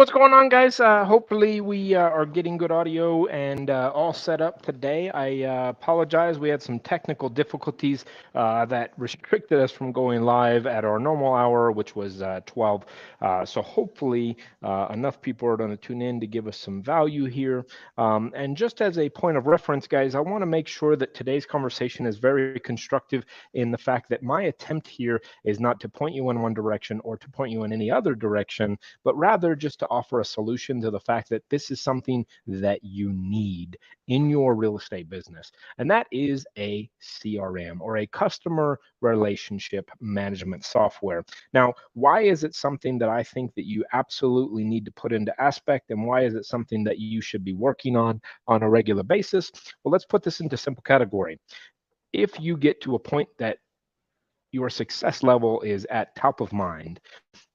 What's going on, guys? Hopefully, we are getting good audio and all set up today. I apologize. We had some technical difficulties that restricted us from going live at our normal hour, which was 12. So, hopefully, enough people are going to tune in to give us some value here. And just as a point of reference, guys, I want to make sure that today's conversation is very constructive in the fact that my attempt here is not to point you in one direction or to point you in any other direction, but rather just to offer a solution to the fact that this is something that you need in your real estate business. And that is a CRM, or a customer relationship management software. Now, why is it something that I think that you absolutely need to put into aspect, and why is it something that you should be working on a regular basis? Well, let's put this into simple category. If you get to a point that your success level is at top of mind,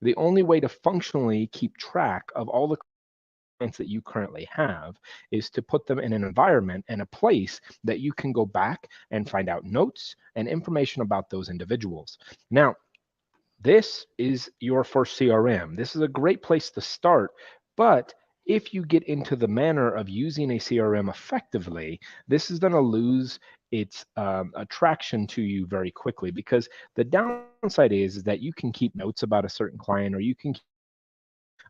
the only way to functionally keep track of all the clients that you currently have is to put them in an environment and a place that you can go back and find out notes and information about those individuals. Now, this is your first CRM. This is a great place to start, but if you get into the manner of using a CRM effectively, this is going to lose its attraction to you very quickly, because the downside is that you can keep notes about a certain client, or you can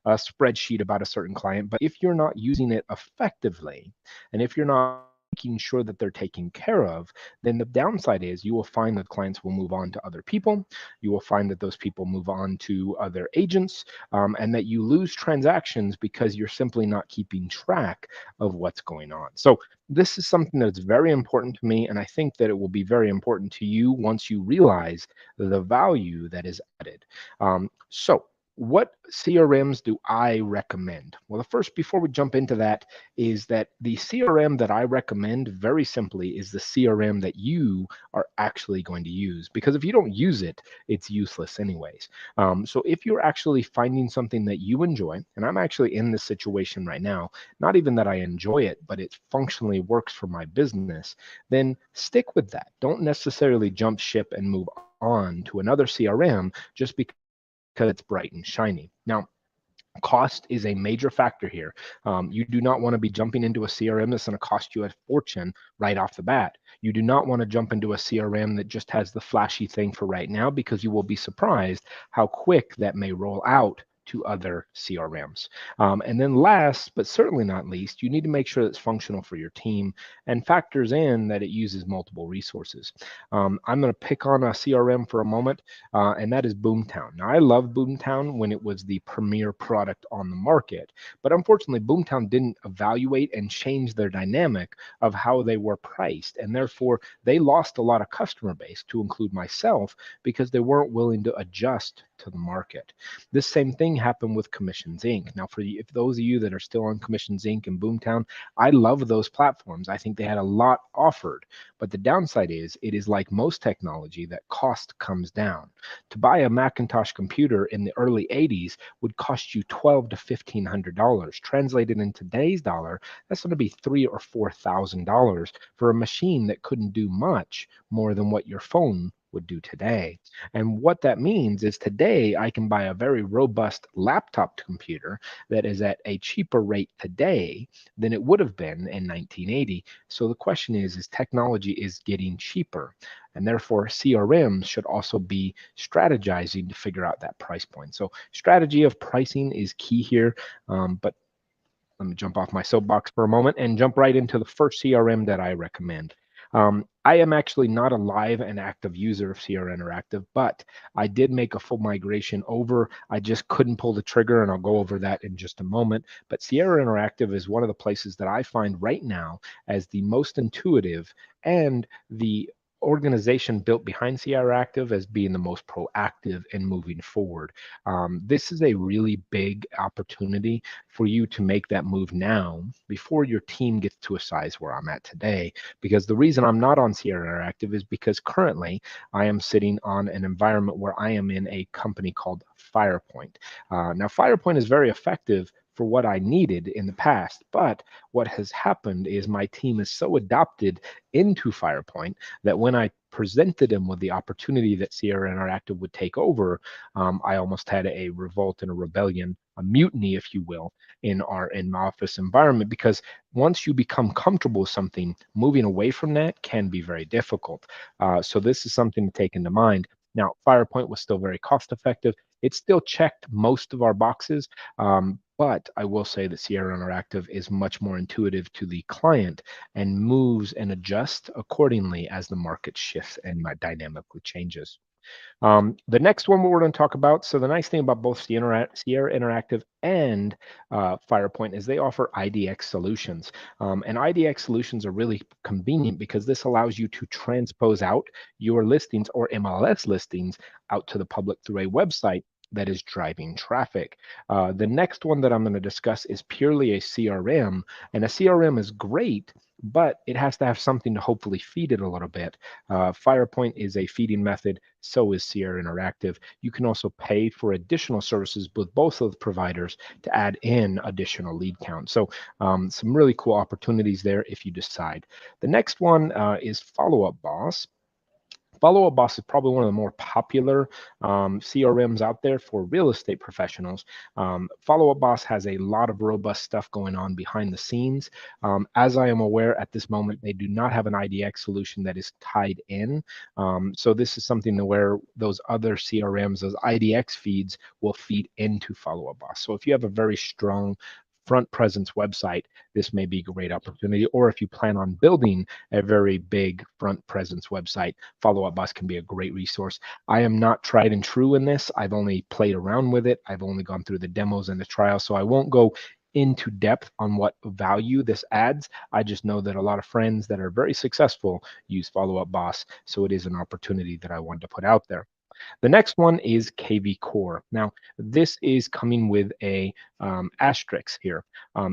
a spreadsheet about a certain client. But if you're not using it effectively, and if you're not making sure that they're taken care of, then the downside is you will find that clients will move on to other people. You will find that those people move on to other agents, and that you lose transactions because you're simply not keeping track of what's going on. So this is something that's very important to me, and I think that it will be very important to you once you realize the value that is added. So what CRMs do I recommend? Well, the first, before we jump into that, is that the CRM that I recommend, very simply, is the CRM that you are actually going to use. Because if you don't use it, it's useless anyways. So if you're actually finding something that you enjoy, and I'm actually in this situation right now, not even that I enjoy it, but it functionally works for my business, then stick with that. Don't necessarily jump ship and move on to another CRM just because it's bright and shiny. Now, cost is a major factor here. You do not want to be jumping into a CRM that's going to cost you a fortune right off the bat. You do not want to jump into a CRM that just has the flashy thing for right now, because you will be surprised how quick that may roll out to other CRMs. And then last, but certainly not least, you need to make sure that it's functional for your team and factors in that it uses multiple resources. I'm going to pick on a CRM for a moment, and that is Boomtown. Now, I love Boomtown when it was the premier product on the market, but unfortunately, Boomtown didn't evaluate and change their dynamic of how they were priced, and therefore they lost a lot of customer base, to include myself, because they weren't willing to adjust to the market. This same thing happened with Commissions Inc. Now, if those of you that are still on Commissions Inc. and Boomtown, I love those platforms. I think they had a lot offered, but the downside is it is like most technology, that cost comes down. To buy a Macintosh computer in the early 80s would cost you $1,200 to $1,500. Translated in today's dollar, that's going to be $3,000 or $4,000 for a machine that couldn't do much more than what your phone would do today. And what that means is today I can buy a very robust laptop computer that is at a cheaper rate today than it would have been in 1980. So the question is technology is getting cheaper, and therefore CRMs should also be strategizing to figure out that price point. So strategy of pricing is key here, but let me jump off my soapbox for a moment and jump right into the first CRM that I recommend. I am actually not a live and active user of CRM Interactive, but I did make a full migration over. I just couldn't pull the trigger, and I'll go over that in just a moment. But Sierra Interactive is one of the places that I find right now as the most intuitive, and the organization built behind Sierra Active as being the most proactive in moving forward. This is a really big opportunity for you to make that move now before your team gets to a size where I'm at today. Because the reason I'm not on Sierra Interactive is because currently I am sitting on an environment where I am in a company called FirePoint. Now, FirePoint is very effective for what I needed in the past. But what has happened is my team is so adopted into FirePoint that when I presented them with the opportunity that Sierra Interactive would take over, I almost had a revolt and a rebellion, a mutiny, if you will, in our in-office environment, because once you become comfortable with something, moving away from that can be very difficult. So this is something to take into mind. Now, FirePoint was still very cost effective. It still checked most of our boxes, but I will say that Sierra Interactive is much more intuitive to the client and moves and adjusts accordingly as the market shifts and dynamically changes. The next one we're going to talk about. So the nice thing about both Sierra Interactive and FirePoint is they offer IDX solutions. And IDX solutions are really convenient because this allows you to transpose out your listings or MLS listings out to the public through a website that is driving traffic. The next one that I'm going to discuss is purely a CRM, and a CRM is great, but it has to have something to hopefully feed it a little bit. FirePoint is a feeding method, so is Sierra Interactive. You can also pay for additional services with both of the providers to add in additional lead count. So some really cool opportunities there if you decide. The next one is Follow Up Boss. Follow Up Boss is probably one of the more popular CRMs out there for real estate professionals. Follow Up Boss has a lot of robust stuff going on behind the scenes. As I am aware at this moment, they do not have an IDX solution that is tied in. So this is something to where those other CRMs, those IDX feeds will feed into Follow Up Boss. So if you have a very strong front presence website, this may be a great opportunity. Or if you plan on building a very big front presence website, Follow Up Boss can be a great resource. I am not tried and true in this. I've only played around with it. I've only gone through the demos and the trials, so I won't go into depth on what value this adds. I just know that a lot of friends that are very successful use Follow Up Boss, so it is an opportunity that I wanted to put out there. The next one is KV Core. Now, this is coming with a asterisk here.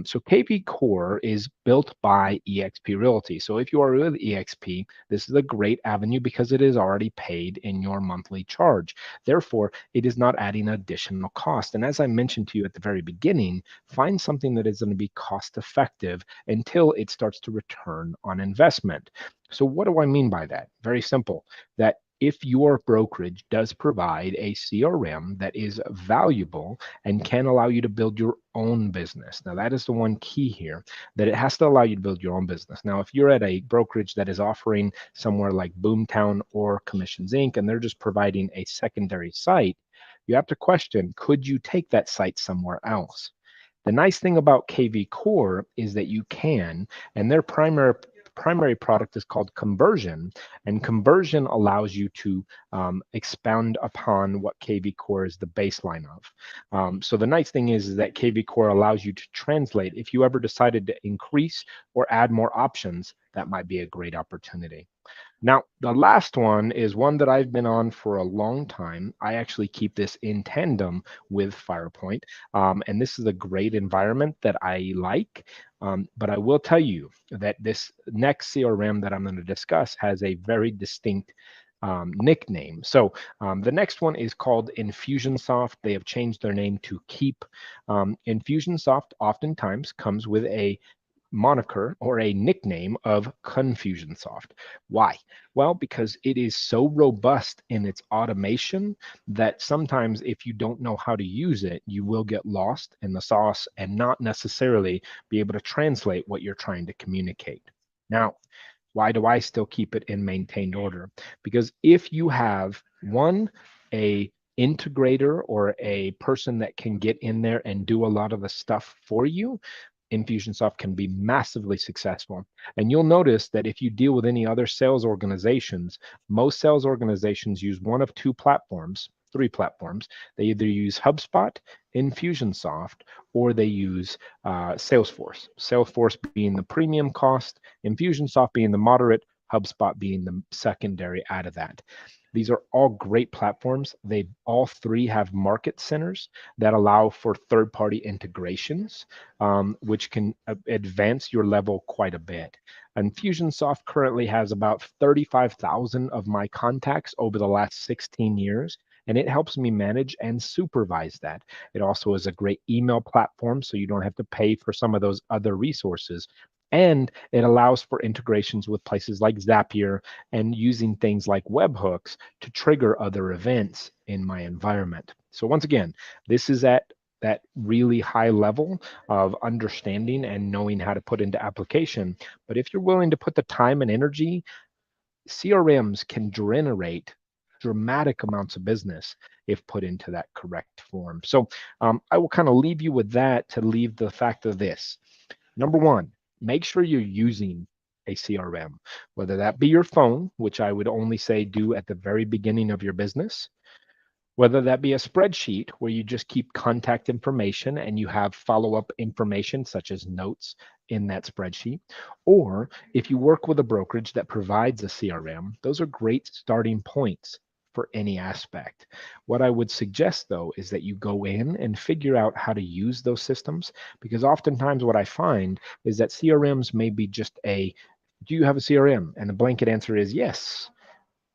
So KV Core is built by eXp Realty. So if you are with eXp, this is a great avenue because it is already paid in your monthly charge. Therefore, it is not adding additional cost. And as I mentioned to you at the very beginning, find something that is going to be cost effective until it starts to return on investment. So what do I mean by that? Very simple, that if your brokerage does provide a CRM that is valuable and can allow you to build your own business. Now, that is the one key here, that it has to allow you to build your own business. Now, if you're at a brokerage that is offering somewhere like Boomtown or Commissions Inc., and they're just providing a secondary site, you have to question, could you take that site somewhere else? The nice thing about KV Core is that you can, and their primary product is called Conversion, and Conversion allows you to expound upon what KV Core is the baseline of. So the nice thing is that KV Core allows you to translate. If you ever decided to increase or add more options, that might be a great opportunity. Now, the last one is one that I've been on for a long time. I actually keep this in tandem with FirePoint, and this is a great environment that I like. But I will tell you that this next CRM that I'm going to discuss has a very distinct nickname. So the next one is called Infusionsoft. They have changed their name to Keep. Infusionsoft oftentimes comes with a moniker or a nickname of Confusionsoft. Why? Well, because it is so robust in its automation that sometimes if you don't know how to use it, you will get lost in the sauce and not necessarily be able to translate what you're trying to communicate. Now, why do I still keep it in maintained order? Because if you have a integrator or a person that can get in there and do a lot of the stuff for you, Infusionsoft can be massively successful. And you'll notice that if you deal with any other sales organizations, most sales organizations use one of two platforms, three platforms. They either use HubSpot, Infusionsoft, or they use Salesforce. Salesforce being the premium cost, Infusionsoft being the moderate, HubSpot being the secondary out of that. These are all great platforms. They all three have market centers that allow for third-party integrations, which can advance your level quite a bit. Infusionsoft currently has about 35,000 of my contacts over the last 16 years, and it helps me manage and supervise that. It also is a great email platform, so you don't have to pay for some of those other resources. And it allows for integrations with places like Zapier and using things like webhooks to trigger other events in my environment. So once again, this is at that really high level of understanding and knowing how to put into application. But if you're willing to put the time and energy, CRMs can generate dramatic amounts of business if put into that correct form. So I will kind of leave you with that to leave the fact of this. Number one, make sure you're using a CRM, whether that be your phone, which I would only say do at the very beginning of your business, whether that be a spreadsheet where you just keep contact information and you have follow-up information such as notes in that spreadsheet, or if you work with a brokerage that provides a CRM, those are great starting points for any aspect. What I would suggest though is that you go in and figure out how to use those systems, because oftentimes what I find is that CRMs may be just a, do you have a CRM? And the blanket answer is yes.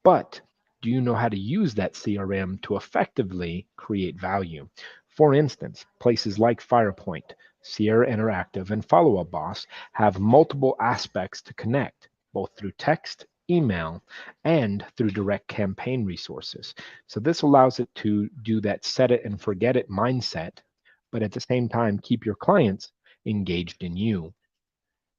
But do you know how to use that CRM to effectively create value? For instance, places like FirePoint, Sierra Interactive, and Follow Up Boss have multiple aspects to connect, both through text, email, and through direct campaign resources. So this allows it to do that set it and forget it mindset, but at the same time, keep your clients engaged in you.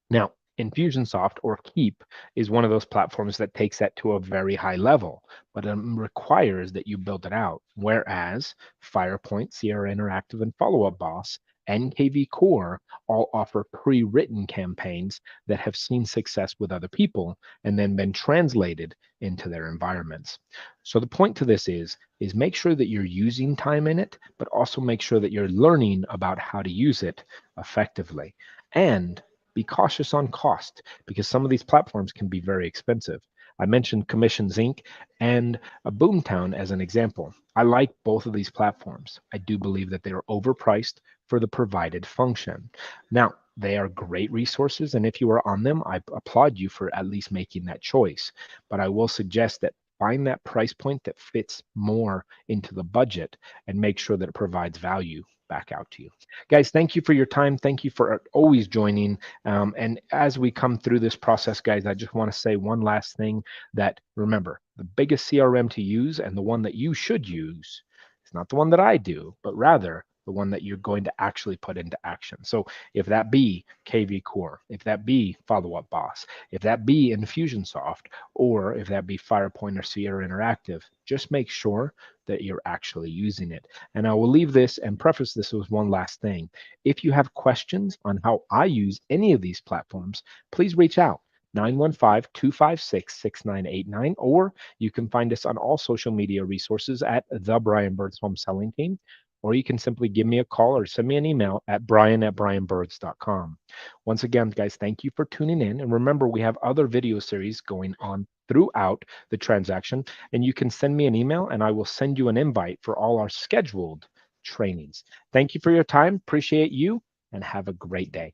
Now, Infusionsoft or Keep is one of those platforms that takes that to a very high level, but requires that you build it out. Whereas FirePoint, Sierra Interactive, and Follow Up Boss and KV Core all offer pre written campaigns that have seen success with other people and then been translated into their environments. So the point to this is make sure that you're using time in it, but also make sure that you're learning about how to use it effectively. And be cautious on cost because some of these platforms can be very expensive. I mentioned Commissions Inc. and Boomtown as an example. I like both of these platforms. I do believe that they are overpriced for the provided function. Now, they are great resources, and if you are on them, I applaud you for at least making that choice. But I will suggest that find that price point that fits more into the budget and make sure that it provides value back out to you. Guys, thank you for your time. Thank you for always joining. And as we come through this process, guys, I just want to say one last thing that remember, the biggest CRM to use and the one that you should use is not the one that I do, but rather the one that you're going to actually put into action. So if that be KV Core, if that be Follow Up Boss, if that be Infusionsoft, or if that be FirePoint or Sierra Interactive, just make sure that you're actually using it. And I will leave this and preface this with one last thing. If you have questions on how I use any of these platforms, please reach out. 915-256-6989, or you can find us on all social media resources at the Brian Birds Home Selling Team, or you can simply give me a call or send me an email at brian@brianbirds.com. Once again, guys, thank you for tuning in. And remember, we have other video series going on throughout the transaction, and you can send me an email and I will send you an invite for all our scheduled trainings. Thank you for your time. Appreciate you and have a great day.